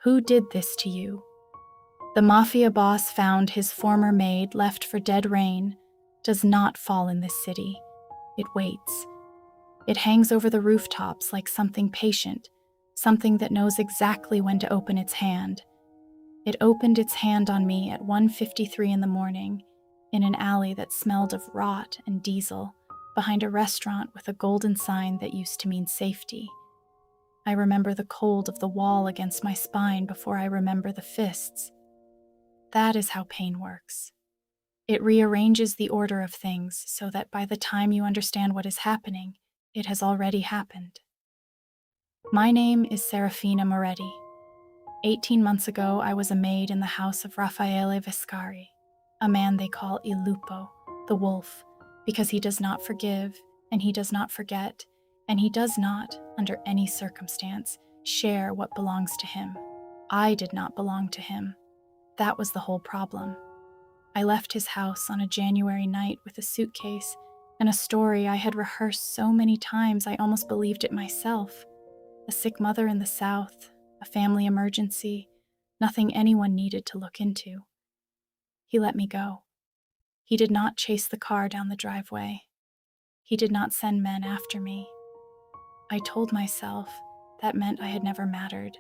Who did this to you? The Mafia boss found his former maid left for dead rain does not fall in this city. It waits. It hangs over the rooftops like something patient, something that knows exactly when to open its hand. It opened its hand on me at 1:53 in the morning in an alley that smelled of rot and diesel behind a restaurant with a golden sign that used to mean safety. I remember the cold of the wall against my spine before I remember the fists. That is how pain works. It rearranges the order of things so that by the time you understand what is happening, it has already happened. My name is Serafina Moretti. 18 months ago, I was a maid in the house of Raffaele Vescari, a man they call Il Lupo, the wolf, because he does not forgive, and he does not forget, and he does not, under any circumstance, share what belongs to him. I did not belong to him. That was the whole problem. I left his house on a January night with a suitcase and a story I had rehearsed so many times I almost believed it myself. A sick mother in the South, a family emergency, nothing anyone needed to look into. He let me go. He did not chase the car down the driveway. He did not send men after me. I told myself that meant I had never mattered,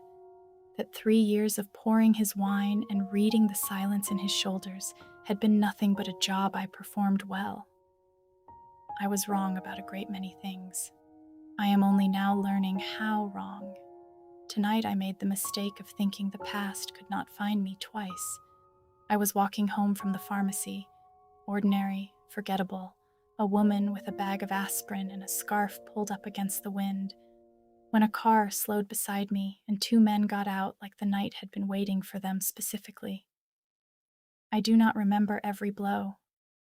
that 3 years of pouring his wine and reading the silence in his shoulders had been nothing but a job I performed well. I was wrong about a great many things. I am only now learning how wrong. Tonight I made the mistake of thinking the past could not find me twice. I was walking home from the pharmacy, ordinary, forgettable, a woman with a bag of aspirin and a scarf pulled up against the wind, when a car slowed beside me and 2 men got out like the night had been waiting for them specifically. I do not remember every blow.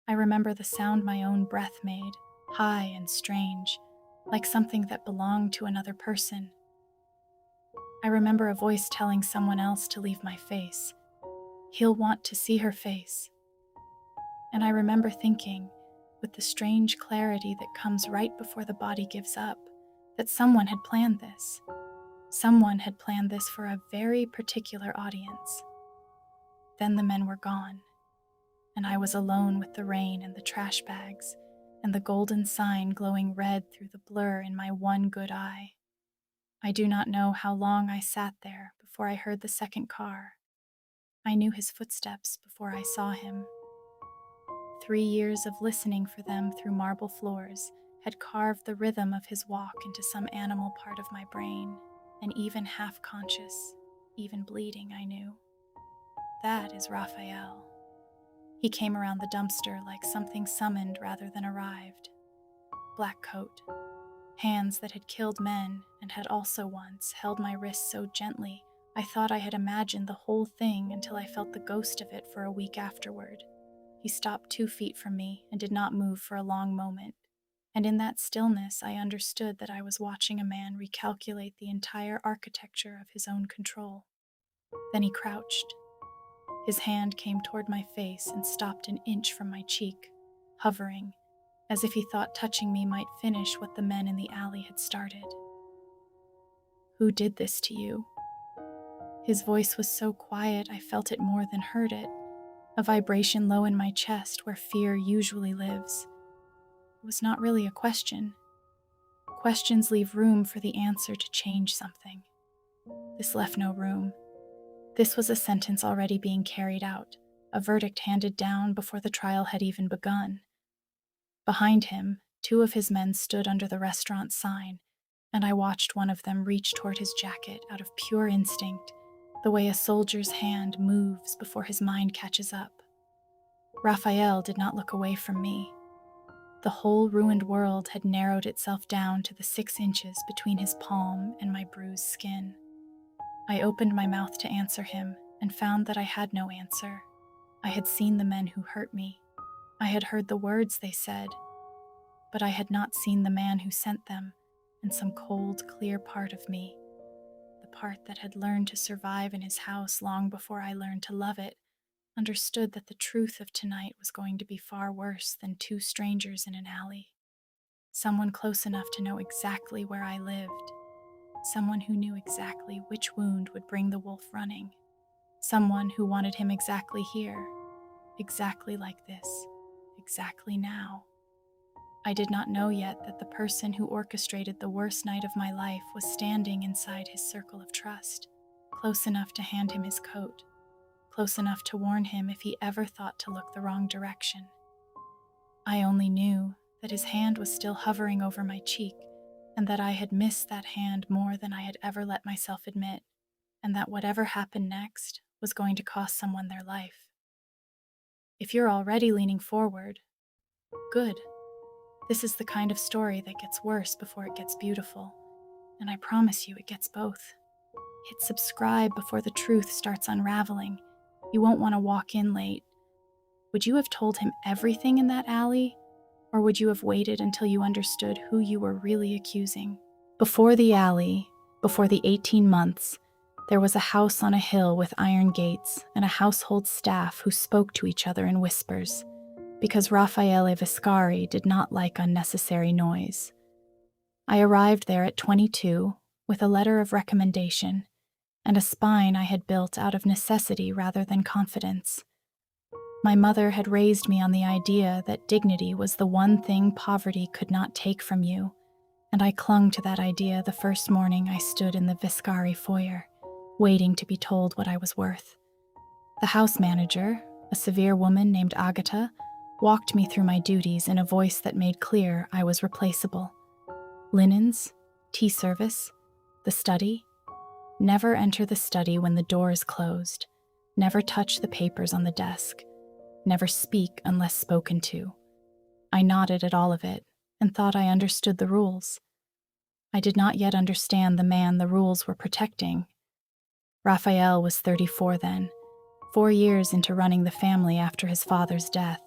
I remember the sound my own breath made, high and strange, like something that belonged to another person. I remember a voice telling someone else to leave my face. He'll want to see her face. And I remember thinking, with the strange clarity that comes right before the body gives up, that someone had planned this. Someone had planned this for a very particular audience. Then the men were gone, and I was alone with the rain and the trash bags, and the golden sign glowing red through the blur in my one good eye. I do not know how long I sat there before I heard the second car. I knew his footsteps before I saw him. 3 years of listening for them through marble floors had carved the rhythm of his walk into some animal part of my brain, and even half-conscious, even bleeding, I knew. That is Raphael. He came around the dumpster like something summoned rather than arrived. Black coat, hands that had killed men and had also once held my wrist so gently I thought I had imagined the whole thing until I felt the ghost of it for a week afterward. He stopped 2 feet from me and did not move for a long moment, and in that stillness I understood that I was watching a man recalculate the entire architecture of his own control. Then he crouched. His hand came toward my face and stopped an inch from my cheek, hovering, as if he thought touching me might finish what the men in the alley had started. Who did this to you? His voice was so quiet I felt it more than heard it, a vibration low in my chest where fear usually lives. It was not really a question. Questions leave room for the answer to change something. This left no room. This was a sentence already being carried out, a verdict handed down before the trial had even begun. Behind him, 2 of his men stood under the restaurant sign, and I watched one of them reach toward his jacket out of pure instinct, the way a soldier's hand moves before his mind catches up. Raphael did not look away from me. The whole ruined world had narrowed itself down to the 6 inches between his palm and my bruised skin. I opened my mouth to answer him and found that I had no answer. I had seen the men who hurt me. I had heard the words they said, but I had not seen the man who sent them, and some cold, clear part of me, the part that had learned to survive in his house long before I learned to love it, understood that the truth of tonight was going to be far worse than 2 strangers in an alley. Someone close enough to know exactly where I lived. Someone who knew exactly which wound would bring the wolf running. Someone who wanted him exactly here, exactly like this, exactly now. I did not know yet that the person who orchestrated the worst night of my life was standing inside his circle of trust, close enough to hand him his coat, close enough to warn him if he ever thought to look the wrong direction. I only knew that his hand was still hovering over my cheek, and that I had missed that hand more than I had ever let myself admit, and that whatever happened next was going to cost someone their life. If you're already leaning forward, good. This is the kind of story that gets worse before it gets beautiful, and I promise you it gets both. Hit subscribe before the truth starts unraveling. You won't want to walk in late. Would you have told him everything in that alley? Or would you have waited until you understood who you were really accusing? Before the alley, before the 18 months, there was a house on a hill with iron gates and a household staff who spoke to each other in whispers, because Raffaele Viscari did not like unnecessary noise. I arrived there at 22 with a letter of recommendation and a spine I had built out of necessity rather than confidence. My mother had raised me on the idea that dignity was the one thing poverty could not take from you, and I clung to that idea the first morning I stood in the Viscari foyer, waiting to be told what I was worth. The house manager, a severe woman named Agata, walked me through my duties in a voice that made clear I was replaceable. Linens, tea service, the study. Never enter the study when the door is closed. Never touch the papers on the desk. Never speak unless spoken to. I nodded at all of it and thought I understood the rules. I did not yet understand the man the rules were protecting. Raphael was 34 then, 4 years into running the family after his father's death.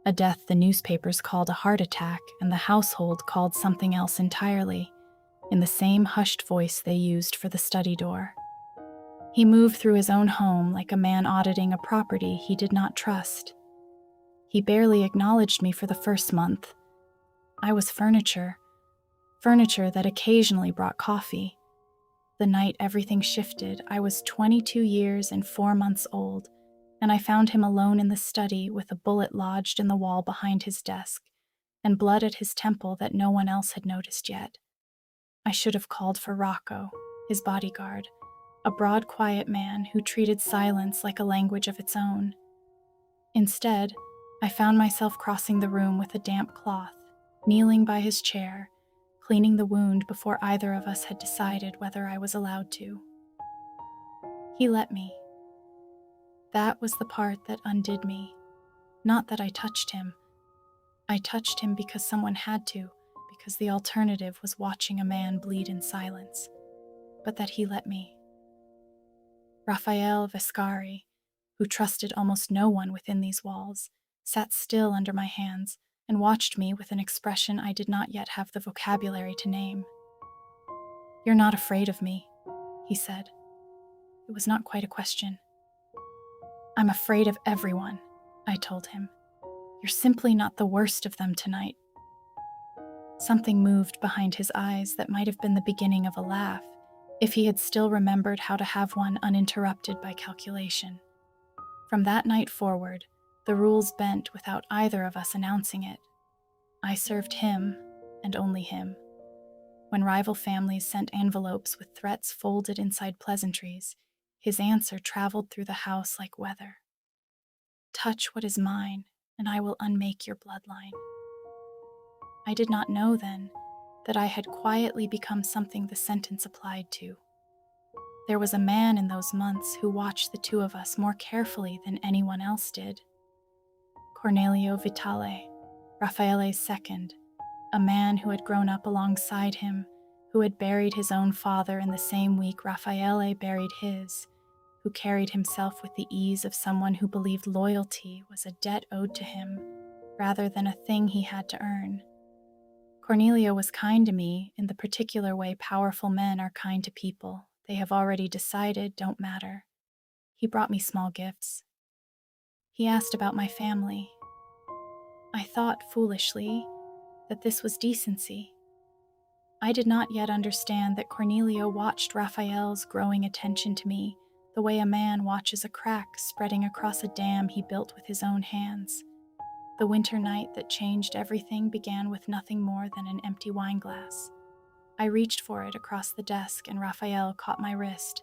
A death the newspapers called a heart attack and the household called something else entirely, in the same hushed voice they used for the study door. He moved through his own home like a man auditing a property he did not trust. He barely acknowledged me for the first month. I was furniture that occasionally brought coffee. The night everything shifted, I was 22 years and 4 months old, and I found him alone in the study with a bullet lodged in the wall behind his desk, and blood at his temple that no one else had noticed yet. I should have called for Rocco, his bodyguard, a broad, quiet man who treated silence like a language of its own. Instead, I found myself crossing the room with a damp cloth, kneeling by his chair, cleaning the wound before either of us had decided whether I was allowed to. He let me. That was the part that undid me. Not that I touched him. I touched him because someone had to, because the alternative was watching a man bleed in silence. But that he let me. Raffaele Viscari, who trusted almost no one within these walls, sat still under my hands and watched me with an expression I did not yet have the vocabulary to name. "You're not afraid of me," he said. It was not quite a question. "I'm afraid of everyone," I told him. "You're simply not the worst of them tonight." Something moved behind his eyes that might have been the beginning of a laugh, if he had still remembered how to have one uninterrupted by calculation. From that night forward, the rules bent without either of us announcing it. I served him, and only him. When rival families sent envelopes with threats folded inside pleasantries, his answer traveled through the house like weather. "Touch what is mine, and I will unmake your bloodline." I did not know then that I had quietly become something the sentence applied to. There was a man in those months who watched the two of us more carefully than anyone else did. Cornelio Vitale, Raffaele's second, a man who had grown up alongside him, who had buried his own father in the same week Raffaele buried his, who carried himself with the ease of someone who believed loyalty was a debt owed to him rather than a thing he had to earn. Cornelio was kind to me in the particular way powerful men are kind to people they have already decided don't matter. He brought me small gifts. He asked about my family. I thought, foolishly, that this was decency. I did not yet understand that Cornelio watched Raphael's growing attention to me the way a man watches a crack spreading across a dam he built with his own hands. The winter night that changed everything began with nothing more than an empty wineglass. I reached for it across the desk and Raphael caught my wrist.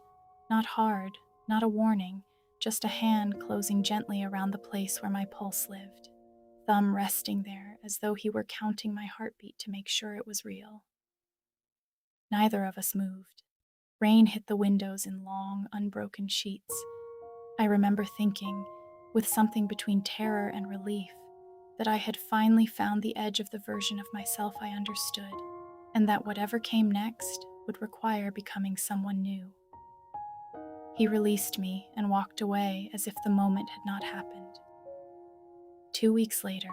Not hard, not a warning, just a hand closing gently around the place where my pulse lived, thumb resting there as though he were counting my heartbeat to make sure it was real. Neither of us moved. Rain hit the windows in long, unbroken sheets. I remember thinking, with something between terror and relief, that I had finally found the edge of the version of myself I understood, and that whatever came next would require becoming someone new. He released me and walked away as if the moment had not happened. 2 weeks later,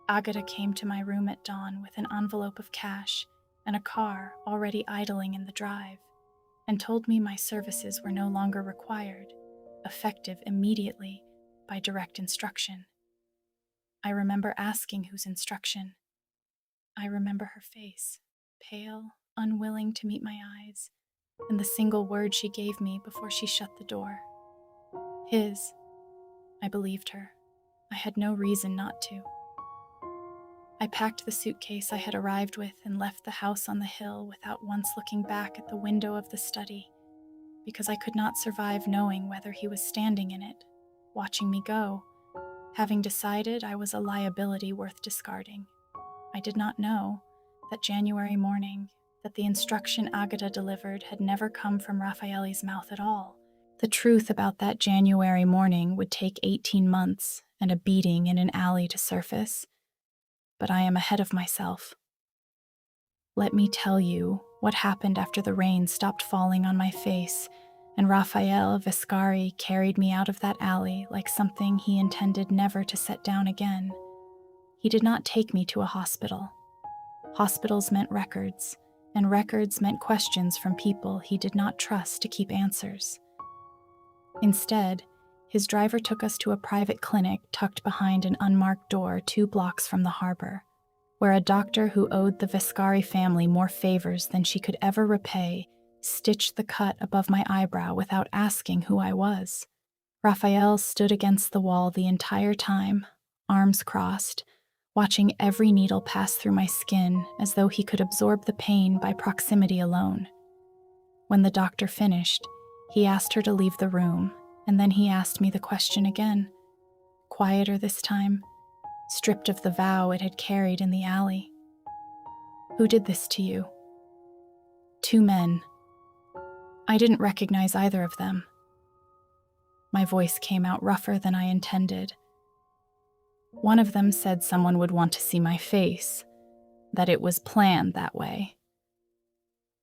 Agata came to my room at dawn with an envelope of cash and a car already idling in the drive, and told me my services were no longer required, effective immediately by direct instruction. I remember asking whose instruction. I remember her face, pale, unwilling to meet my eyes, and the single word she gave me before she shut the door. His. I believed her. I had no reason not to. I packed the suitcase I had arrived with and left the house on the hill without once looking back at the window of the study, because I could not survive knowing whether he was standing in it, watching me go, having decided I was a liability worth discarding. I did not know that January morning, that the instruction Agata delivered had never come from Raffaele's mouth at all. The truth about that January morning would take 18 months and a beating in an alley to surface. But I am ahead of myself. Let me tell you what happened after the rain stopped falling on my face and Raphael Viscari carried me out of that alley like something he intended never to set down again. He did not take me to a hospital. Hospitals meant records, and records meant questions from people he did not trust to keep answers. Instead, his driver took us to a private clinic tucked behind an unmarked door 2 blocks from the harbor, where a doctor who owed the Viscari family more favors than she could ever repay stitched the cut above my eyebrow without asking who I was. Raphael stood against the wall the entire time, arms crossed, watching every needle pass through my skin as though he could absorb the pain by proximity alone. When the doctor finished, he asked her to leave the room, and then he asked me the question again, quieter this time, stripped of the vow it had carried in the alley. Who did this to you? 2 men. I didn't recognize either of them. My voice came out rougher than I intended. One of them said someone would want to see my face, that it was planned that way.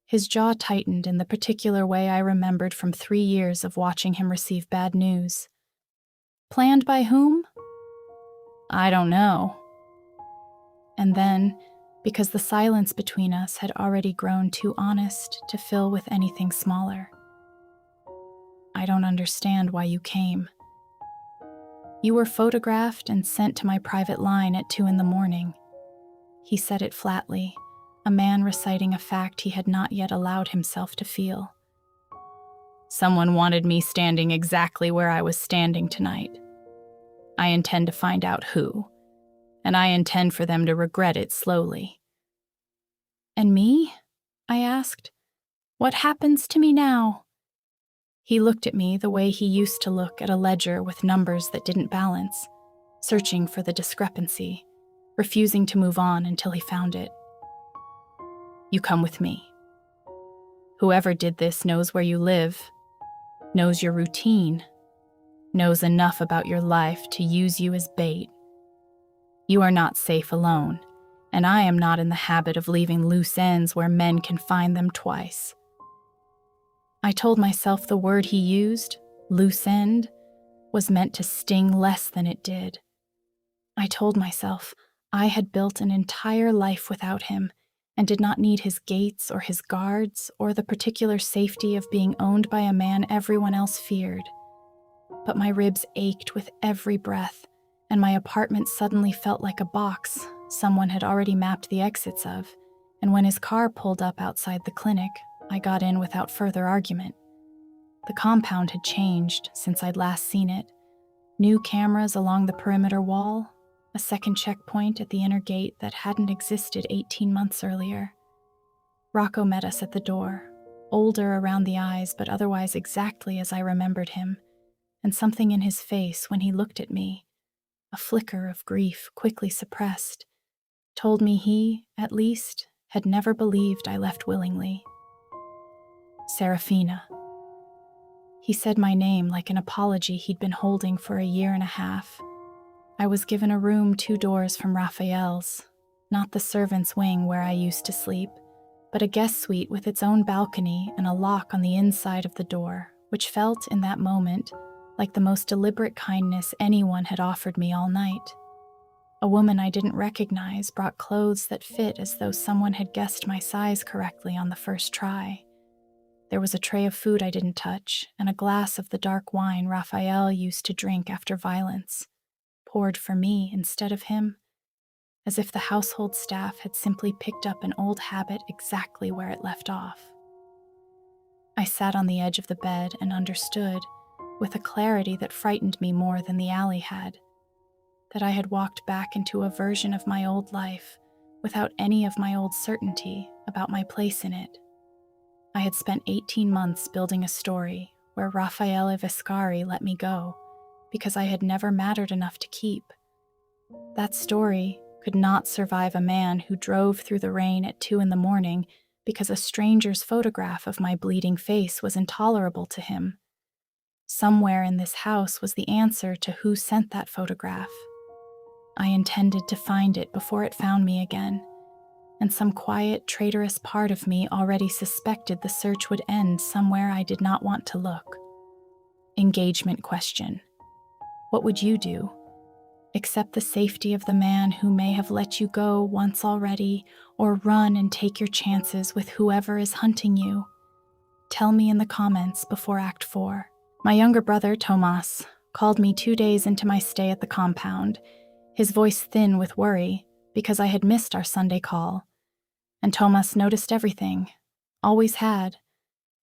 His jaw tightened in the particular way I remembered from 3 years of watching him receive bad news. Planned by whom? I don't know. And then, because the silence between us had already grown too honest to fill with anything smaller, I don't understand why you came. You were photographed and sent to my private line at 2 a.m. He said it flatly, a man reciting a fact he had not yet allowed himself to feel. Someone wanted me standing exactly where I was standing tonight. I intend to find out who, and I intend for them to regret it slowly. And me? I asked. What happens to me now? He looked at me the way he used to look at a ledger with numbers that didn't balance, searching for the discrepancy, refusing to move on until he found it. You come with me. Whoever did this knows where you live, knows your routine, knows enough about your life to use you as bait. You are not safe alone, and I am not in the habit of leaving loose ends where men can find them twice. I told myself the word he used, loose end, was meant to sting less than it did. I told myself I had built an entire life without him and did not need his gates or his guards or the particular safety of being owned by a man everyone else feared. But my ribs ached with every breath, and my apartment suddenly felt like a box someone had already mapped the exits of, and when his car pulled up outside the clinic, I got in without further argument. The compound had changed since I'd last seen it. New cameras along the perimeter wall, a second checkpoint at the inner gate that hadn't existed 18 months earlier. Rocco met us at the door, older around the eyes but otherwise exactly as I remembered him, and something in his face when he looked at me, a flicker of grief quickly suppressed, told me he, at least, had never believed I left willingly. Serafina. He said my name like an apology he'd been holding for a year and a half. I was given a room 2 doors from Raphael's, not the servants' wing where I used to sleep, but a guest suite with its own balcony and a lock on the inside of the door, which felt in that moment like the most deliberate kindness anyone had offered me all night. A woman I didn't recognize brought clothes that fit as though someone had guessed my size correctly on the first try. There was a tray of food I didn't touch, and a glass of the dark wine Raphael used to drink after violence, poured for me instead of him, as if the household staff had simply picked up an old habit exactly where it left off. I sat on the edge of the bed and understood, with a clarity that frightened me more than the alley had, that I had walked back into a version of my old life without any of my old certainty about my place in it. I had spent 18 months building a story where Raffaele Viscari let me go because I had never mattered enough to keep. That story could not survive a man who drove through the rain at 2 a.m. because a stranger's photograph of my bleeding face was intolerable to him. Somewhere in this house was the answer to who sent that photograph. I intended to find it before it found me again, and some quiet, traitorous part of me already suspected the search would end somewhere I did not want to look. Engagement question. What would you do? Accept the safety of the man who may have let you go once already, or run and take your chances with whoever is hunting you? Tell me in the comments before Act 4. My younger brother, Tomas, called me 2 days into my stay at the compound, his voice thin with worry because I had missed our Sunday call. And Tomas noticed everything, always had,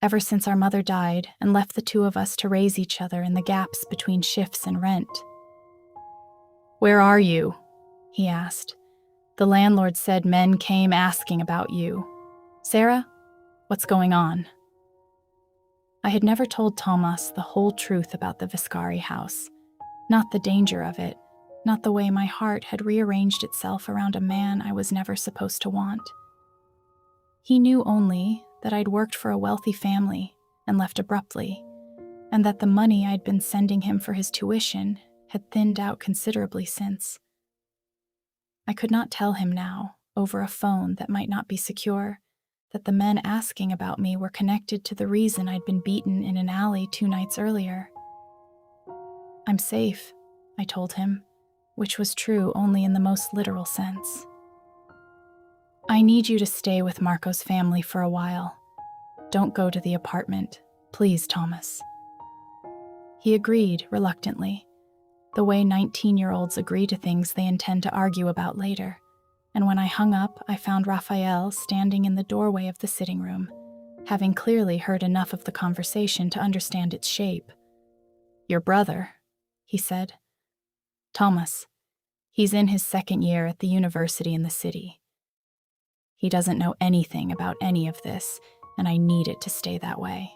ever since our mother died and left the 2 of us to raise each other in the gaps between shifts and rent. "Where are you?" he asked. "The landlord said men came asking about you. Sarah, what's going on?" I had never told Tomas the whole truth about the Viscari house, not the danger of it, not the way my heart had rearranged itself around a man I was never supposed to want. He knew only that I'd worked for a wealthy family and left abruptly, and that the money I'd been sending him for his tuition had thinned out considerably since. I could not tell him now, over a phone that might not be secure, that the men asking about me were connected to the reason I'd been beaten in an alley 2 nights earlier. "I'm safe," I told him, which was true only in the most literal sense. "I need you to stay with Marco's family for a while. Don't go to the apartment, please, Thomas." He agreed reluctantly, the way 19-year-olds agree to things they intend to argue about later. And when I hung up, I found Raphael standing in the doorway of the sitting room, having clearly heard enough of the conversation to understand its shape. "Your brother," he said. "Thomas. He's in his 2nd year at the university in the city. He doesn't know anything about any of this, and I need it to stay that way."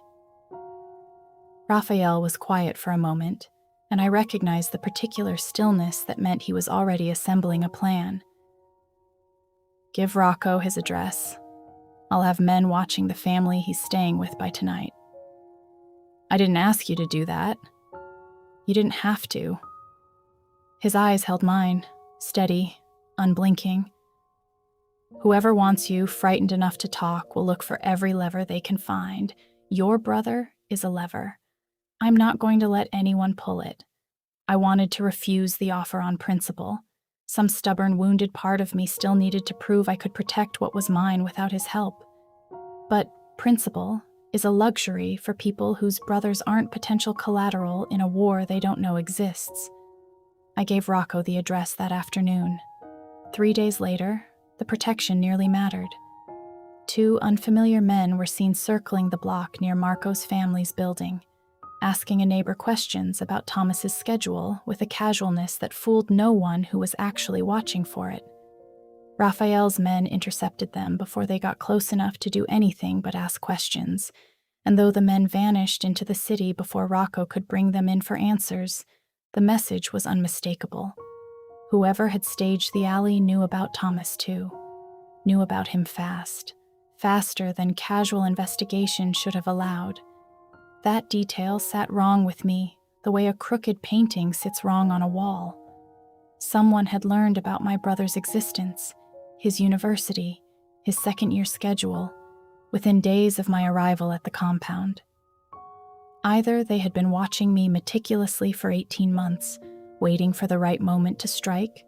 Raphael was quiet for a moment, and I recognized the particular stillness that meant he was already assembling a plan. "Give Rocco his address. I'll have men watching the family he's staying with by tonight." "I didn't ask you to do that." "You didn't have to." His eyes held mine, steady, unblinking. "Whoever wants you frightened enough to talk will look for every lever they can find. Your brother is a lever. I'm not going to let anyone pull it. I wanted to refuse the offer on principle. Some stubborn, wounded part of me still needed to prove I could protect what was mine without his help. But principle is a luxury for people whose brothers aren't potential collateral in a war they don't know exists. I gave Rocco the address that afternoon. 3 days later, the protection nearly mattered. 2 unfamiliar men were seen circling the block near Marco's family's building, asking a neighbor questions about Thomas's schedule with a casualness that fooled no one who was actually watching for it. Raphael's men intercepted them before they got close enough to do anything but ask questions, and though the men vanished into the city before Rocco could bring them in for answers, the message was unmistakable. Whoever had staged the alley knew about Thomas too, knew about him fast, faster than casual investigation should have allowed. That detail sat wrong with me, the way a crooked painting sits wrong on a wall. Someone had learned about my brother's existence, his university, his second-year schedule, within days of my arrival at the compound. Either they had been watching me meticulously for 18 months, waiting for the right moment to strike,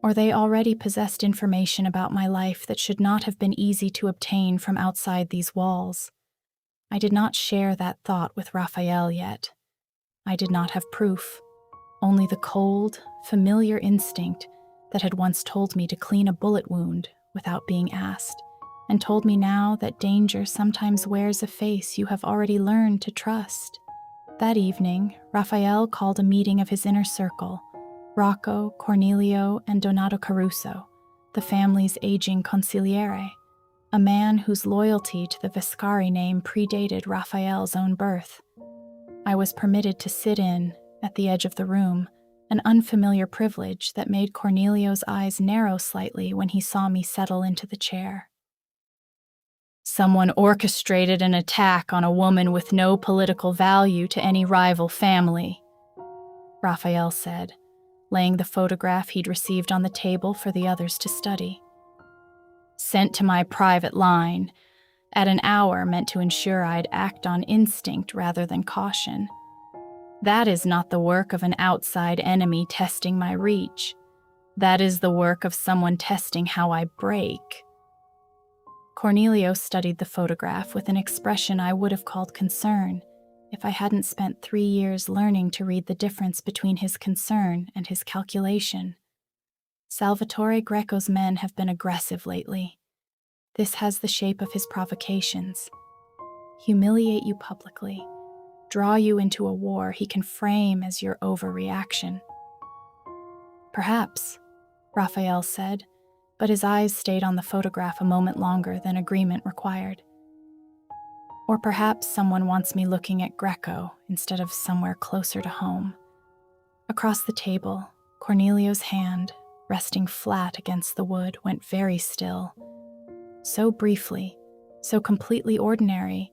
or they already possessed information about my life that should not have been easy to obtain from outside these walls. I did not share that thought with Raphael yet. I did not have proof, only the cold, familiar instinct that had once told me to clean a bullet wound without being asked, and told me now that danger sometimes wears a face you have already learned to trust. That evening, Raphael called a meeting of his inner circle, Rocco, Cornelio, and Donato Caruso, the family's aging consigliere, a man whose loyalty to the Vescari name predated Raphael's own birth. I was permitted to sit in, at the edge of the room, an unfamiliar privilege that made Cornelio's eyes narrow slightly when he saw me settle into the chair. Someone orchestrated an attack on a woman with no political value to any rival family, Raphael said, laying the photograph he'd received on the table for the others to study. Sent to my private line, at an hour meant to ensure I'd act on instinct rather than caution. That is not the work of an outside enemy testing my reach. That is the work of someone testing how I break. Cornelio studied the photograph with an expression I would have called concern if I hadn't spent 3 years learning to read the difference between his concern and his calculation. Salvatore Greco's men have been aggressive lately. This has the shape of his provocations. Humiliate you publicly, draw you into a war he can frame as your overreaction. Perhaps, Raphael said, but his eyes stayed on the photograph a moment longer than agreement required. Or perhaps someone wants me looking at Greco instead of somewhere closer to home. Across the table, Cornelio's hand, resting flat against the wood, went very still. So briefly, so completely ordinary,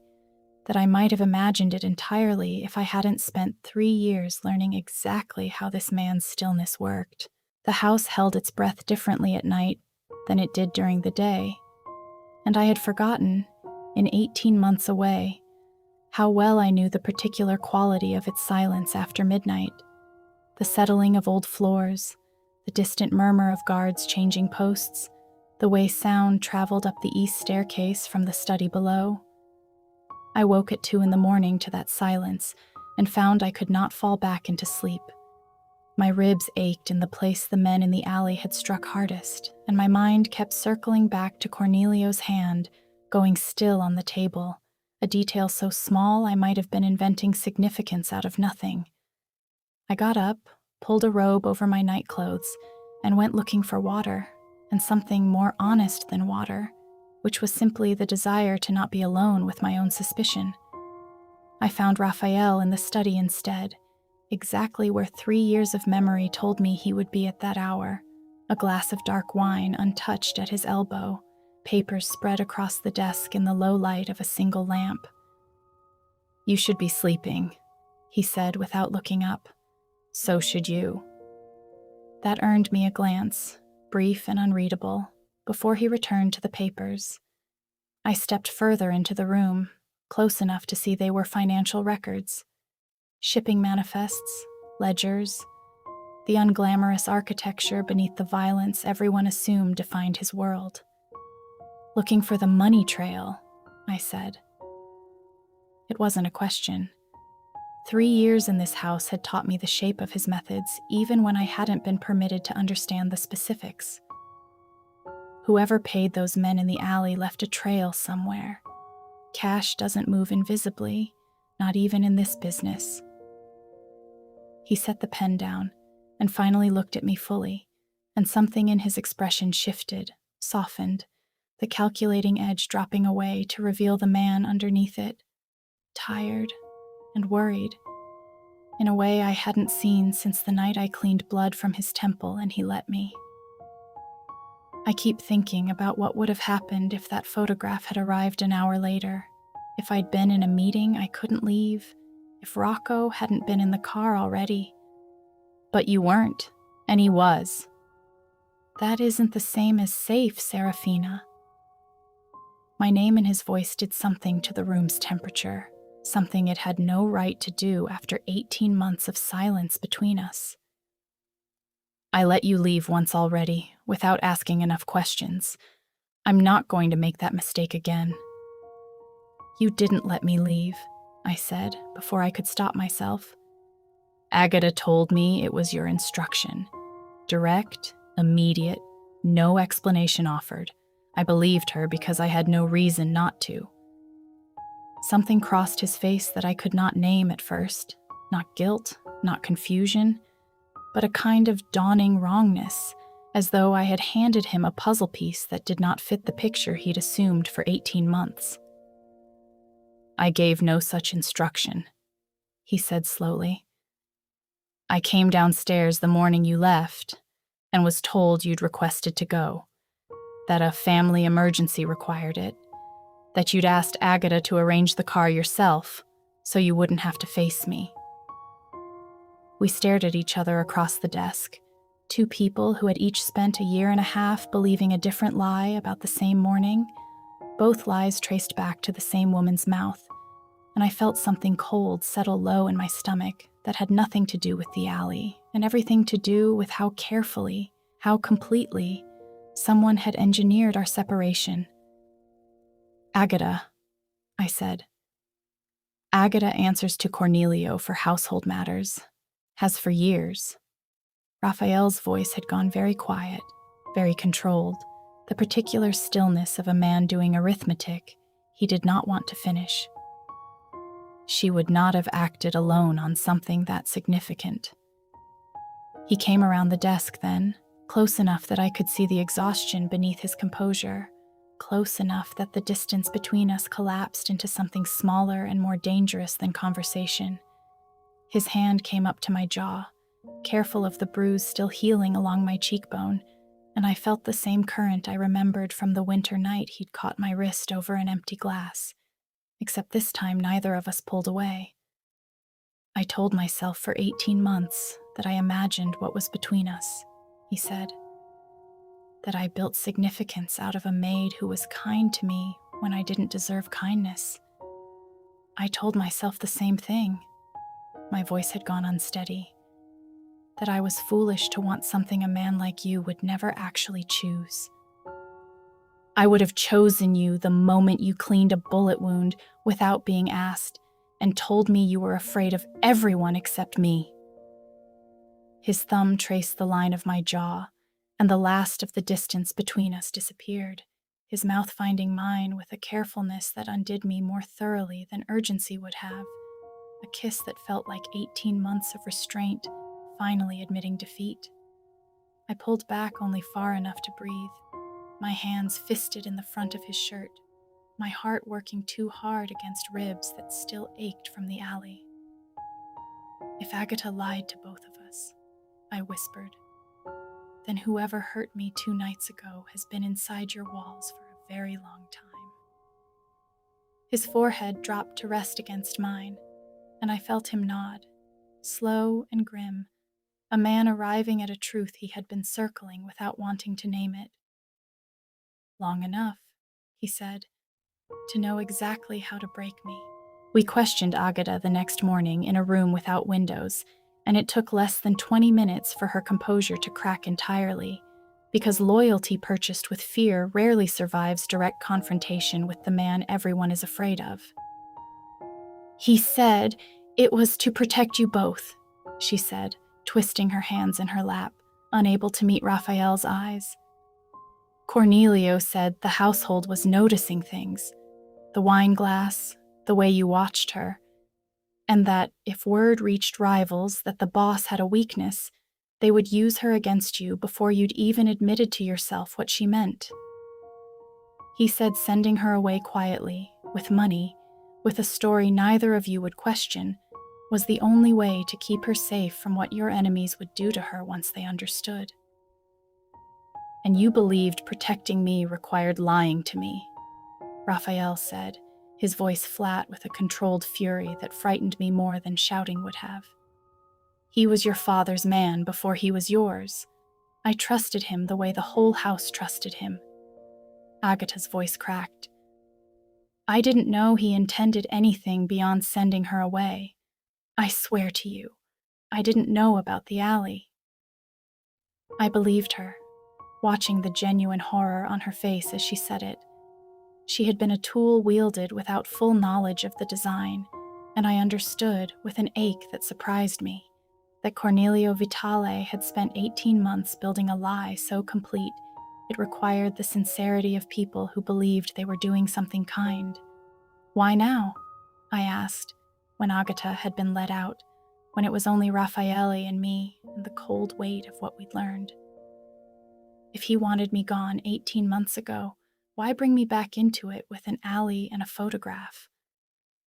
that I might have imagined it entirely if I hadn't spent 3 years learning exactly how this man's stillness worked. The house held its breath differently at night than it did during the day, and I had forgotten, in 18 months away, how well I knew the particular quality of its silence after midnight, the settling of old floors, the distant murmur of guards changing posts, the way sound traveled up the east staircase from the study below. I woke at 2 a.m. to that silence and found I could not fall back into sleep. My ribs ached in the place the men in the alley had struck hardest, and my mind kept circling back to Cornelio's hand, going still on the table, a detail so small I might have been inventing significance out of nothing. I got up, pulled a robe over my nightclothes, and went looking for water, and something more honest than water, which was simply the desire to not be alone with my own suspicion. I found Raphael in the study instead, exactly where 3 years of memory told me he would be at that hour, a glass of dark wine untouched at his elbow, papers spread across the desk in the low light of a single lamp. "You should be sleeping," he said without looking up. "So should you." That earned me a glance, brief and unreadable, before he returned to the papers. I stepped further into the room, close enough to see they were financial records. Shipping manifests, ledgers, the unglamorous architecture beneath the violence everyone assumed defined his world. "Looking for the money trail," I said. It wasn't a question. 3 years in this house had taught me the shape of his methods, even when I hadn't been permitted to understand the specifics. Whoever paid those men in the alley left a trail somewhere. Cash doesn't move invisibly, not even in this business. He set the pen down and finally looked at me fully, and something in his expression shifted, softened, the calculating edge dropping away to reveal the man underneath it, tired and worried, in a way I hadn't seen since the night I cleaned blood from his temple and he let me. I keep thinking about what would have happened if that photograph had arrived an hour later, if I'd been in a meeting I couldn't leave, if Rocco hadn't been in the car already. But you weren't, and he was. That isn't the same as safe, Serafina. My name in his voice did something to the room's temperature, something it had no right to do after 18 months of silence between us. I let you leave once already, without asking enough questions. I'm not going to make that mistake again. You didn't let me leave, I said, before I could stop myself. Agatha told me it was your instruction. Direct, immediate, no explanation offered. I believed her because I had no reason not to. Something crossed his face that I could not name at first. Not guilt, not confusion, but a kind of dawning wrongness, as though I had handed him a puzzle piece that did not fit the picture he'd assumed for 18 months. I gave no such instruction, he said slowly. I came downstairs the morning you left and was told you'd requested to go, that a family emergency required it, that you'd asked Agatha to arrange the car yourself so you wouldn't have to face me. We stared at each other across the desk, two people who had each spent a year and a half believing a different lie about the same morning, both lies traced back to the same woman's mouth, and I felt something cold settle low in my stomach that had nothing to do with the alley and everything to do with how carefully, how completely, someone had engineered our separation. Agatha, I said. Agatha answers to Cornelio for household matters. Has for years. Raphael's voice had gone very quiet, very controlled, the particular stillness of a man doing arithmetic he did not want to finish. She would not have acted alone on something that significant. He came around the desk then, close enough that I could see the exhaustion beneath his composure, close enough that the distance between us collapsed into something smaller and more dangerous than conversation. His hand came up to my jaw, careful of the bruise still healing along my cheekbone, and I felt the same current I remembered from the winter night he'd caught my wrist over an empty glass, except this time neither of us pulled away. I told myself for 18 months that I imagined what was between us, he said. That I built significance out of a maid who was kind to me when I didn't deserve kindness. I told myself the same thing. My voice had gone unsteady. That I was foolish to want something a man like you would never actually choose. I would have chosen you the moment you cleaned a bullet wound without being asked and told me you were afraid of everyone except me. His thumb traced the line of my jaw, and the last of the distance between us disappeared, his mouth finding mine with a carefulness that undid me more thoroughly than urgency would have. A kiss that felt like 18 months of restraint, finally admitting defeat. I pulled back only far enough to breathe, my hands fisted in the front of his shirt, my heart working too hard against ribs that still ached from the alley. If Agatha lied to both of us, I whispered, then whoever hurt me 2 nights ago has been inside your walls for a very long time. His forehead dropped to rest against mine, and I felt him nod, slow and grim, a man arriving at a truth he had been circling without wanting to name it. Long enough, he said, to know exactly how to break me. We questioned Agatha the next morning in a room without windows, and it took less than 20 minutes for her composure to crack entirely, because loyalty purchased with fear rarely survives direct confrontation with the man everyone is afraid of. He said it was to protect you both, she said, twisting her hands in her lap, unable to meet Raphael's eyes. Cornelio said the household was noticing things, the wine glass, the way you watched her, and that if word reached rivals that the boss had a weakness, they would use her against you before you'd even admitted to yourself what she meant. He said sending her away quietly, with money, with a story neither of you would question, was the only way to keep her safe from what your enemies would do to her once they understood. And you believed protecting me required lying to me, Raphael said, his voice flat with a controlled fury that frightened me more than shouting would have. He was your father's man before he was yours. I trusted him the way the whole house trusted him. Agatha's voice cracked. I didn't know he intended anything beyond sending her away. I swear to you, I didn't know about the alley. I believed her, watching the genuine horror on her face as she said it. She had been a tool wielded without full knowledge of the design, and I understood with an ache that surprised me that Cornelio Vitale had spent 18 months building a lie so complete it required the sincerity of people who believed they were doing something kind. Why now? I asked, when Agatha had been let out, when it was only Raffaele and me and the cold weight of what we'd learned. If he wanted me gone 18 months ago, why bring me back into it with an alley and a photograph?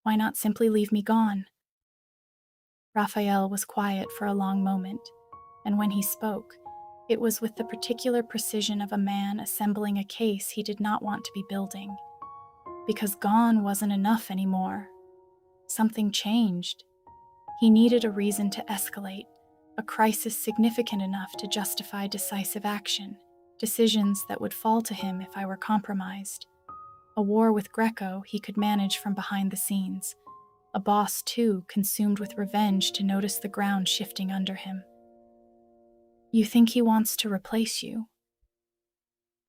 Why not simply leave me gone? Raphael was quiet for a long moment, and when he spoke, it was with the particular precision of a man assembling a case he did not want to be building. Because gone wasn't enough anymore. Something changed. He needed a reason to escalate, a crisis significant enough to justify decisive action, decisions that would fall to him if I were compromised. A war with Greco he could manage from behind the scenes. A boss, too, consumed with revenge to notice the ground shifting under him. You think he wants to replace you?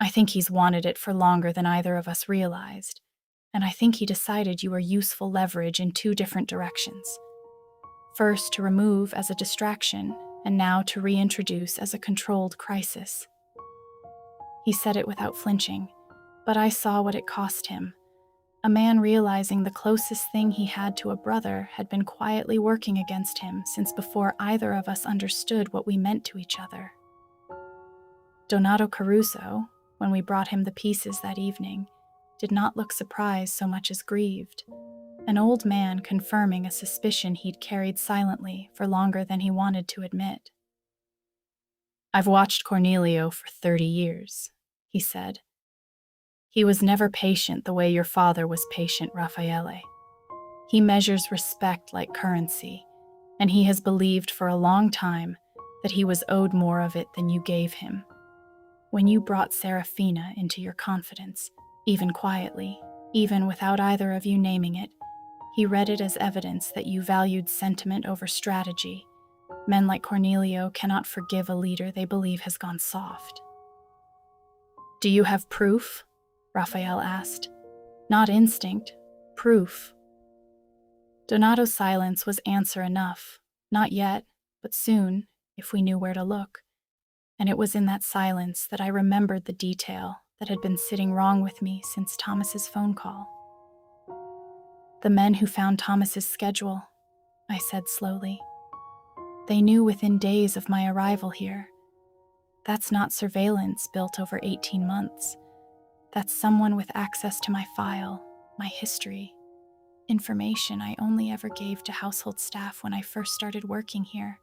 I think he's wanted it for longer than either of us realized, and I think he decided you were useful leverage in two different directions. First, to remove as a distraction, and now to reintroduce as a controlled crisis. He said it without flinching, but I saw what it cost him. A man realizing the closest thing he had to a brother had been quietly working against him since before either of us understood what we meant to each other. Donato Caruso, when we brought him the pieces that evening, did not look surprised so much as grieved, an old man confirming a suspicion he'd carried silently for longer than he wanted to admit. I've watched Cornelio for 30 years, he said. He was never patient the way your father was patient, Raffaele. He measures respect like currency, and he has believed for a long time that he was owed more of it than you gave him. When you brought Serafina into your confidence, even quietly, even without either of you naming it, he read it as evidence that you valued sentiment over strategy. Men like Cornelio cannot forgive a leader they believe has gone soft. Do you have proof? Raphael asked. Not instinct, proof. Donato's silence was answer enough. Not yet, but soon, if we knew where to look. And it was in that silence that I remembered the detail that had been sitting wrong with me since Thomas's phone call. The men who found Thomas's schedule, I said slowly. They knew within days of my arrival here. That's not surveillance built over 18 months. That's someone with access to my file, my history, information I only ever gave to household staff when I first started working here,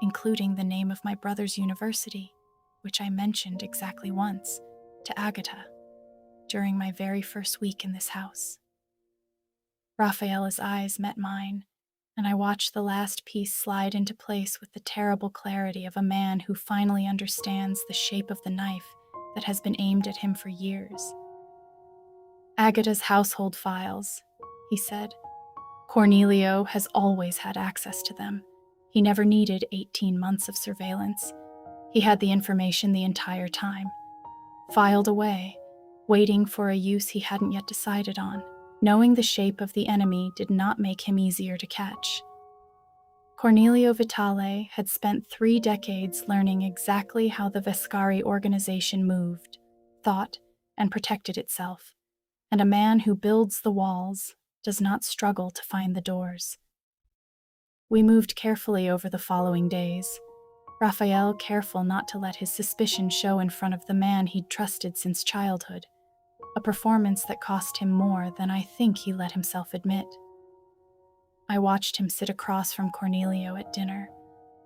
including the name of my brother's university, which I mentioned exactly once, to Agatha, during my very first week in this house. Raphaela's eyes met mine, and I watched the last piece slide into place with the terrible clarity of a man who finally understands the shape of the knife that has been aimed at him for years. Agatha's household files, he said. Cornelio has always had access to them. He never needed 18 months of surveillance. He had the information the entire time, filed away, waiting for a use he hadn't yet decided on. Knowing the shape of the enemy did not make him easier to catch. Cornelio Vitale had spent 3 decades learning exactly how the Vescari organization moved, thought, and protected itself, and a man who builds the walls does not struggle to find the doors. We moved carefully over the following days, Raphael careful not to let his suspicion show in front of the man he'd trusted since childhood, a performance that cost him more than I think he let himself admit. I watched him sit across from Cornelio at dinner,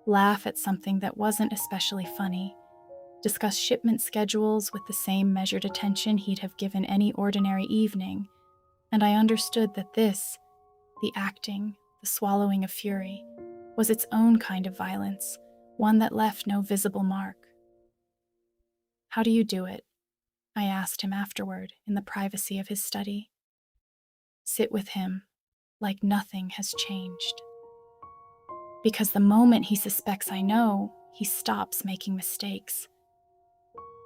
laugh at something that wasn't especially funny, discuss shipment schedules with the same measured attention he'd have given any ordinary evening, and I understood that this, the acting, the swallowing of fury, was its own kind of violence, one that left no visible mark. "How do you do it?" I asked him afterward in the privacy of his study. Sit with him, like nothing has changed. Because the moment he suspects I know, he stops making mistakes.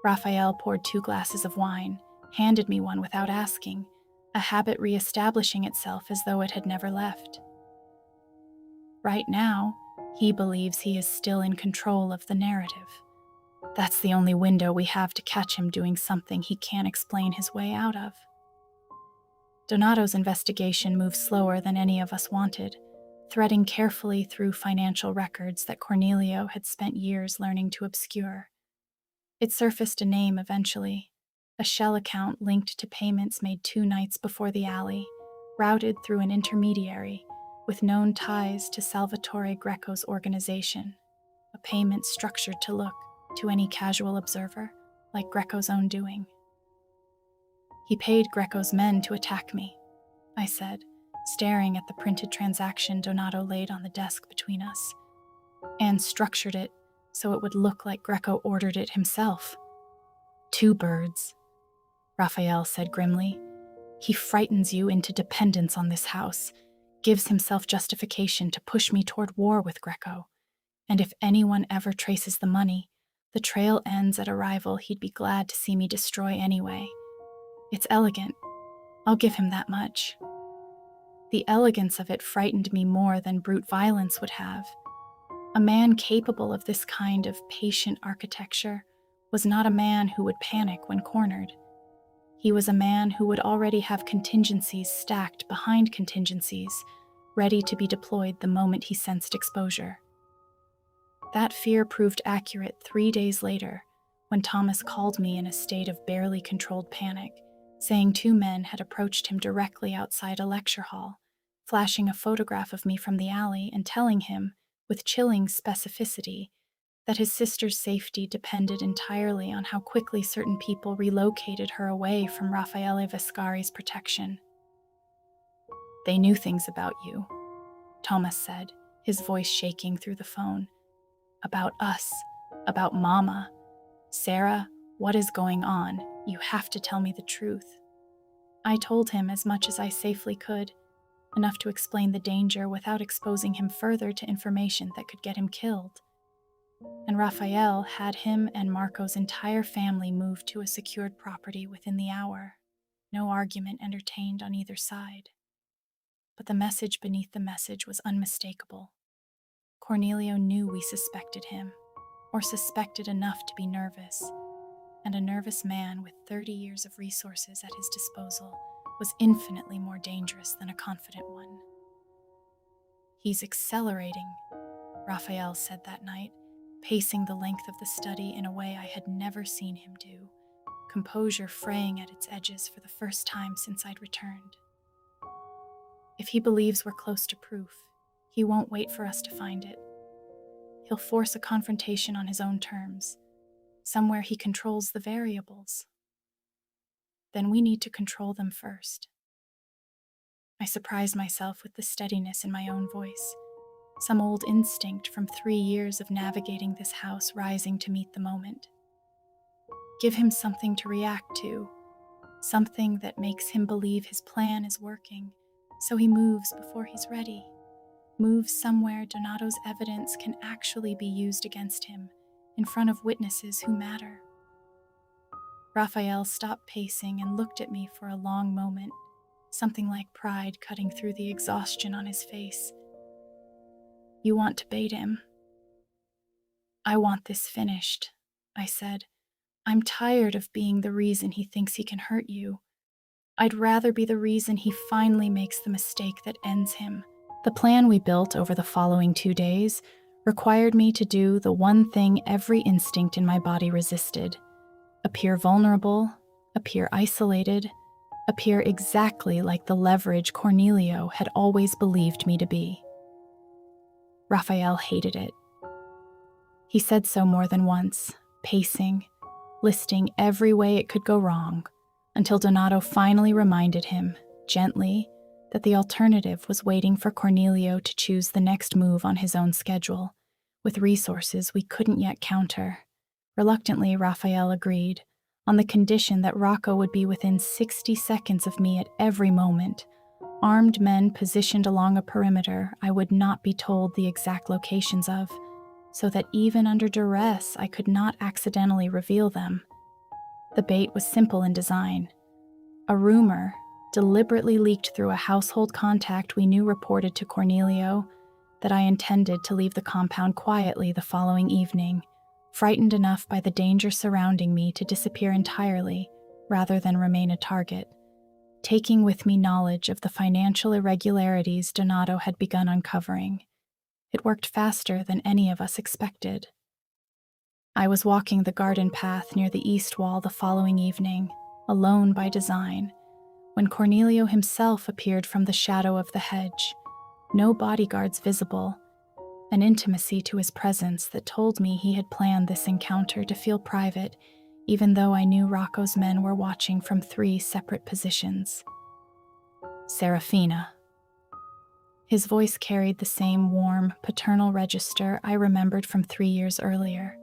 Raphael poured 2 glasses of wine, handed me one without asking, a habit re-establishing itself as though it had never left. Right now, he believes he is still in control of the narrative. That's the only window we have to catch him doing something he can't explain his way out of. Donato's investigation moved slower than any of us wanted, threading carefully through financial records that Cornelio had spent years learning to obscure. It surfaced a name eventually, a shell account linked to payments made 2 nights before the alley, routed through an intermediary, with known ties to Salvatore Greco's organization, a payment structured to look, to any casual observer, like Greco's own doing. "He paid Greco's men to attack me," I said, staring at the printed transaction Donato laid on the desk between us, and structured it so it would look like Greco ordered it himself. "2 birds," Raphael said grimly. "He frightens you into dependence on this house, gives himself justification to push me toward war with Greco, and if anyone ever traces the money, the trail ends at a rival he'd be glad to see me destroy anyway. It's elegant. I'll give him that much." The elegance of it frightened me more than brute violence would have. A man capable of this kind of patient architecture was not a man who would panic when cornered. He was a man who would already have contingencies stacked behind contingencies, ready to be deployed the moment he sensed exposure. That fear proved accurate 3 days later, when Thomas called me in a state of barely controlled panic, saying 2 men had approached him directly outside a lecture hall, flashing a photograph of me from the alley and telling him, with chilling specificity, that his sister's safety depended entirely on how quickly certain people relocated her away from Raffaele Vescari's protection. "They knew things about you," Thomas said, his voice shaking through the phone. "About us, about Mama. Sarah, what is going on? You have to tell me the truth." I told him as much as I safely could, enough to explain the danger without exposing him further to information that could get him killed. And Raphael had him and Marco's entire family moved to a secured property within the hour. No argument entertained on either side. But the message beneath the message was unmistakable. Cornelio knew we suspected him, or suspected enough to be nervous, and a nervous man with 30 years of resources at his disposal was infinitely more dangerous than a confident one. "He's accelerating," Raphael said that night, pacing the length of the study in a way I had never seen him do, composure fraying at its edges for the first time since I'd returned. "If he believes we're close to proof, he won't wait for us to find it. He'll force a confrontation on his own terms, somewhere he controls the variables. Then we need to control them first." I surprised myself with the steadiness in my own voice, some old instinct from 3 years of navigating this house rising to meet the moment. Give him something to react to, something that makes him believe his plan is working, so he moves before he's ready, moves somewhere Donato's evidence can actually be used against him, in front of witnesses who matter. Raphael stopped pacing and looked at me for a long moment, something like pride cutting through the exhaustion on his face. "You want to bait him." "I want this finished," I said, I'm tired of being the reason he thinks he can hurt you. I'd rather be the reason he finally makes the mistake that ends him. The plan we built over the following 2 days required me to do the one thing every instinct in my body resisted: appear vulnerable, appear isolated, appear exactly like the leverage Cornelio had always believed me to be. Raphael hated it. He said so more than once, pacing, listing every way it could go wrong, until Donato finally reminded him, gently, that the alternative was waiting for Cornelio to choose the next move on his own schedule, with resources we couldn't yet counter. Reluctantly, Raphael agreed, on the condition that Rocco would be within 60 seconds of me at every moment, armed men positioned along a perimeter I would not be told the exact locations of, so that even under duress I could not accidentally reveal them. The bait was simple in design. A rumor, deliberately leaked through a household contact we knew reported to Cornelio, that I intended to leave the compound quietly the following evening, frightened enough by the danger surrounding me to disappear entirely rather than remain a target, taking with me knowledge of the financial irregularities Donato had begun uncovering. It worked faster than any of us expected. I was walking the garden path near the east wall the following evening, alone by design, when Cornelio himself appeared from the shadow of the hedge, no bodyguards visible, an intimacy to his presence that told me he had planned this encounter to feel private, even though I knew Rocco's men were watching from 3 separate positions. Serafina. His voice carried the same warm, paternal register I remembered from 3 years earlier,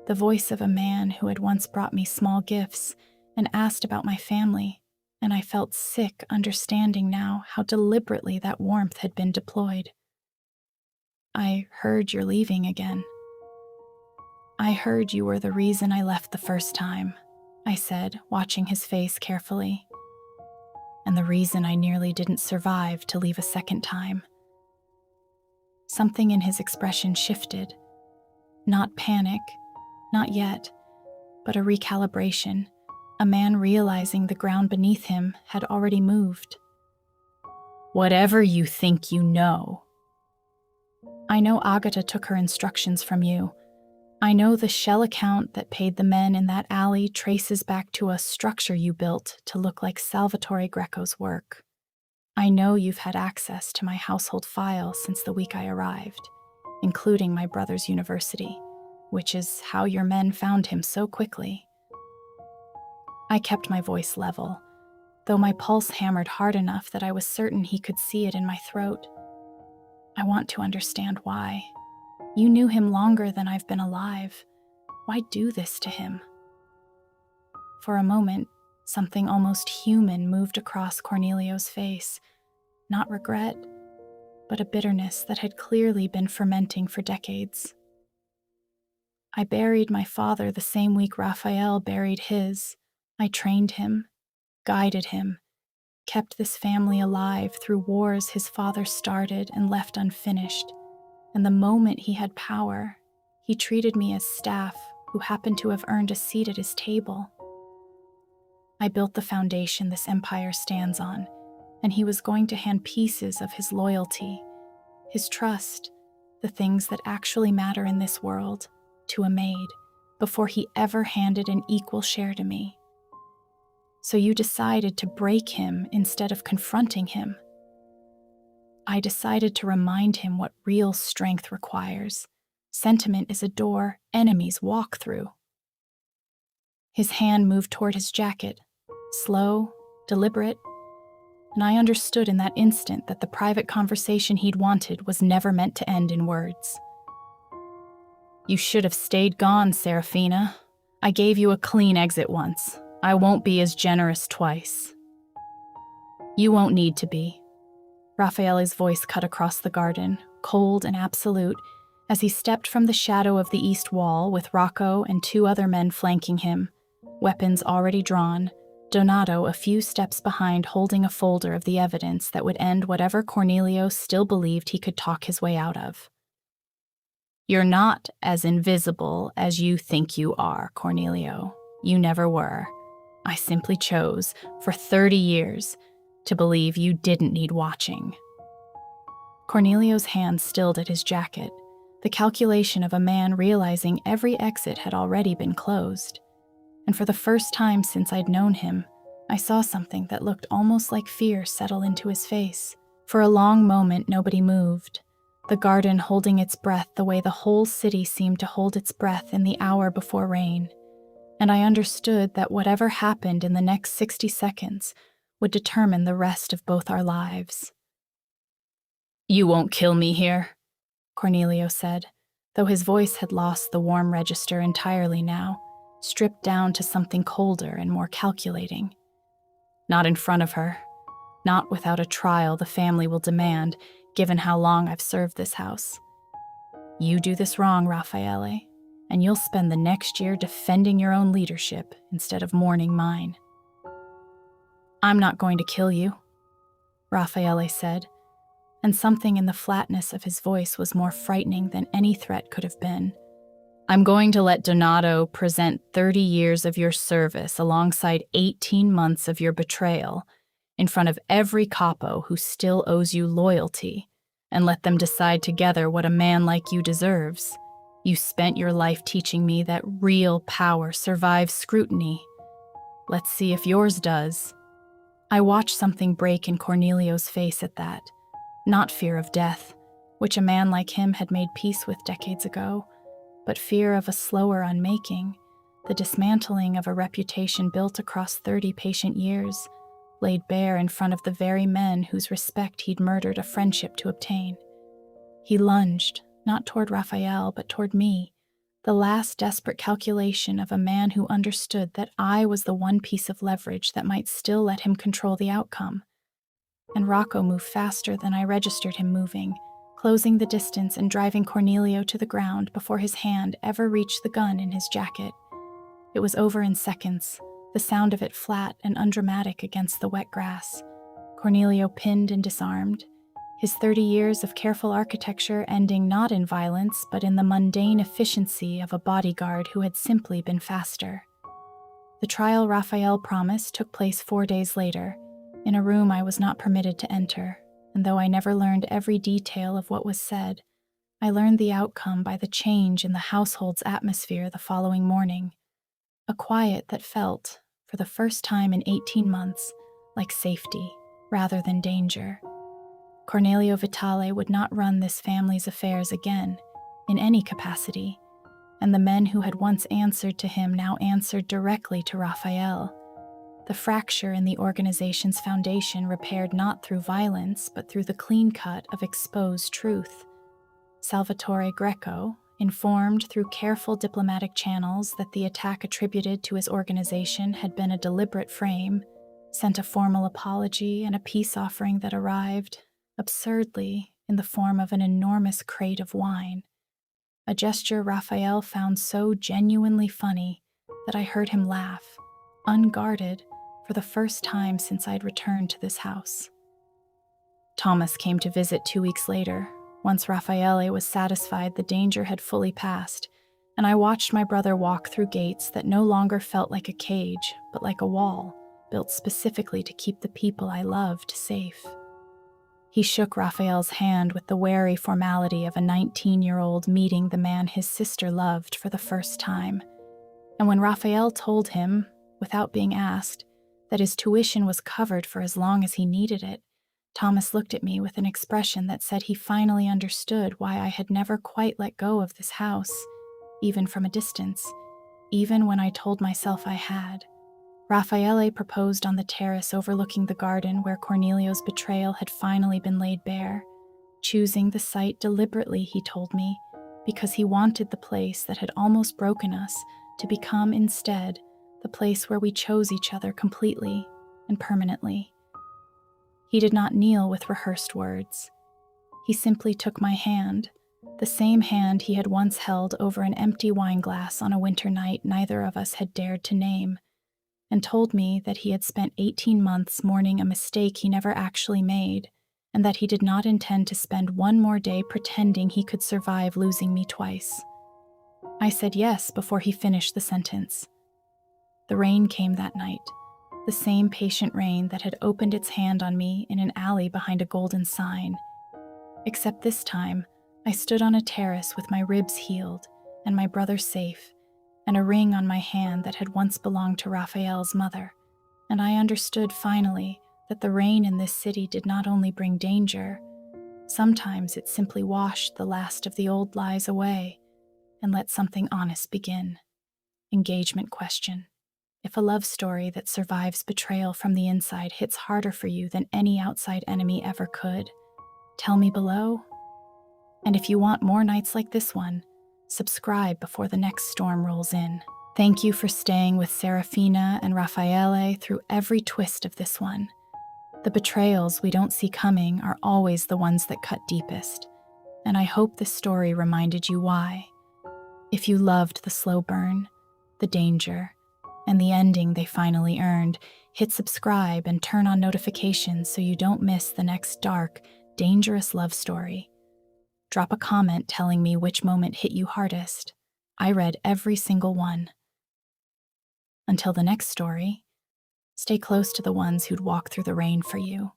the voice of a man who had once brought me small gifts and asked about my family, and I felt sick understanding now how deliberately that warmth had been deployed. I heard you're leaving again. I heard you were the reason I left the first time, I said, watching his face carefully. And the reason I nearly didn't survive to leave a second time. Something in his expression shifted. Not panic, not yet, but a recalibration, a man realizing the ground beneath him had already moved. Whatever you think you know. I know Agata took her instructions from you. I know the shell account that paid the men in that alley traces back to a structure you built to look like Salvatore Greco's work. I know you've had access to my household file since the week I arrived, including my brother's university, which is how your men found him so quickly. I kept my voice level, though my pulse hammered hard enough that I was certain he could see it in my throat. I want to understand why. You knew him longer than I've been alive. Why do this to him? For a moment, something almost human moved across Cornelio's face. Not regret, but a bitterness that had clearly been fermenting for decades. I buried my father the same week Raphael buried his. I trained him, guided him, kept this family alive through wars his father started and left unfinished. And the moment he had power, he treated me as staff who happened to have earned a seat at his table. I built the foundation this empire stands on, and he was going to hand pieces of his loyalty, his trust, the things that actually matter in this world, to a maid, before he ever handed an equal share to me. So you decided to break him instead of confronting him. I decided to remind him what real strength requires. Sentiment is a door enemies walk through. His hand moved toward his jacket, slow, deliberate, and I understood in that instant that the private conversation he'd wanted was never meant to end in words. You should have stayed gone, Serafina. I gave you a clean exit once. I won't be as generous twice. You won't need to be. Raffaele's voice cut across the garden, cold and absolute, as he stepped from the shadow of the east wall with Rocco and 2 other men flanking him, weapons already drawn, Donato a few steps behind holding a folder of the evidence that would end whatever Cornelio still believed he could talk his way out of. You're not as invisible as you think you are, Cornelio, You never were. I simply chose, for 30 years, to believe you didn't need watching." Cornelio's hand stilled at his jacket, the calculation of a man realizing every exit had already been closed. And for the first time since I'd known him, I saw something that looked almost like fear settle into his face. For a long moment, nobody moved, the garden holding its breath the way the whole city seemed to hold its breath in the hour before rain. And I understood that whatever happened in the next 60 seconds would determine the rest of both our lives. "You won't kill me here," Cornelio said, though his voice had lost the warm register entirely now, stripped down to something colder and more calculating. "Not in front of her. Not without a trial the family will demand, given how long I've served this house. You do this wrong, Raffaele, and you'll spend the next year defending your own leadership instead of mourning mine." "I'm not going to kill you," Raffaele said, and something in the flatness of his voice was more frightening than any threat could have been. "I'm going to let Donato present 30 years of your service alongside 18 months of your betrayal in front of every capo who still owes you loyalty, and let them decide together what a man like you deserves. You spent your life teaching me that real power survives scrutiny. Let's see if yours does." I watched something break in Cornelio's face at that. Not fear of death, which a man like him had made peace with decades ago, but fear of a slower unmaking, the dismantling of a reputation built across 30 patient years, laid bare in front of the very men whose respect he'd murdered a friendship to obtain. He lunged, not toward Raphael, but toward me, the last desperate calculation of a man who understood that I was the one piece of leverage that might still let him control the outcome. And Rocco moved faster than I registered him moving, closing the distance and driving Cornelio to the ground before his hand ever reached the gun in his jacket. It was over in seconds, the sound of it flat and undramatic against the wet grass. Cornelio pinned and disarmed, his 30 years of careful architecture ending not in violence but in the mundane efficiency of a bodyguard who had simply been faster. The trial Raphael promised took place 4 days later, in a room I was not permitted to enter, and though I never learned every detail of what was said, I learned the outcome by the change in the household's atmosphere the following morning. A quiet that felt, for the first time in 18 months, like safety rather than danger. Cornelio Vitale would not run this family's affairs again, in any capacity, and the men who had once answered to him now answered directly to Raphael. The fracture in the organization's foundation repaired not through violence, but through the clean cut of exposed truth. Salvatore Greco, informed through careful diplomatic channels that the attack attributed to his organization had been a deliberate frame, sent a formal apology and a peace offering that arrived, absurdly, in the form of an enormous crate of wine. A gesture Raphael found so genuinely funny that I heard him laugh, unguarded, for the first time since I'd returned to this house. Thomas came to visit 2 weeks later, once Raffaele was satisfied the danger had fully passed, and I watched my brother walk through gates that no longer felt like a cage, but like a wall, built specifically to keep the people I loved safe. He shook Raphael's hand with the wary formality of a 19-year-old meeting the man his sister loved for the first time. And when Raphael told him, without being asked, that his tuition was covered for as long as he needed it, Thomas looked at me with an expression that said he finally understood why I had never quite let go of this house, even from a distance, even when I told myself I had. Raffaele proposed on the terrace overlooking the garden where Cornelio's betrayal had finally been laid bare, choosing the site deliberately, he told me, because he wanted the place that had almost broken us to become instead the place where we chose each other completely and permanently. He did not kneel with rehearsed words. He simply took my hand, the same hand he had once held over an empty wine glass on a winter night neither of us had dared to name, and told me that he had spent 18 months mourning a mistake he never actually made, and that he did not intend to spend one more day pretending he could survive losing me twice. I said yes before he finished the sentence. The rain came that night, the same patient rain that had opened its hand on me in an alley behind a golden sign. Except this time, I stood on a terrace with my ribs healed and my brother safe, and a ring on my hand that had once belonged to Raphael's mother. And I understood finally that the rain in this city did not only bring danger, sometimes it simply washed the last of the old lies away and let something honest begin. Engagement question. If a love story that survives betrayal from the inside hits harder for you than any outside enemy ever could, tell me below. And if you want more nights like this one, subscribe before the next storm rolls in. Thank you for staying with Serafina and Raffaele through every twist of this one. The betrayals we don't see coming are always the ones that cut deepest, and I hope this story reminded you why. If you loved the slow burn, the danger, and the ending they finally earned, hit subscribe and turn on notifications so you don't miss the next dark, dangerous love story. Drop a comment telling me which moment hit you hardest. I read every single one. Until the next story, stay close to the ones who'd walk through the rain for you.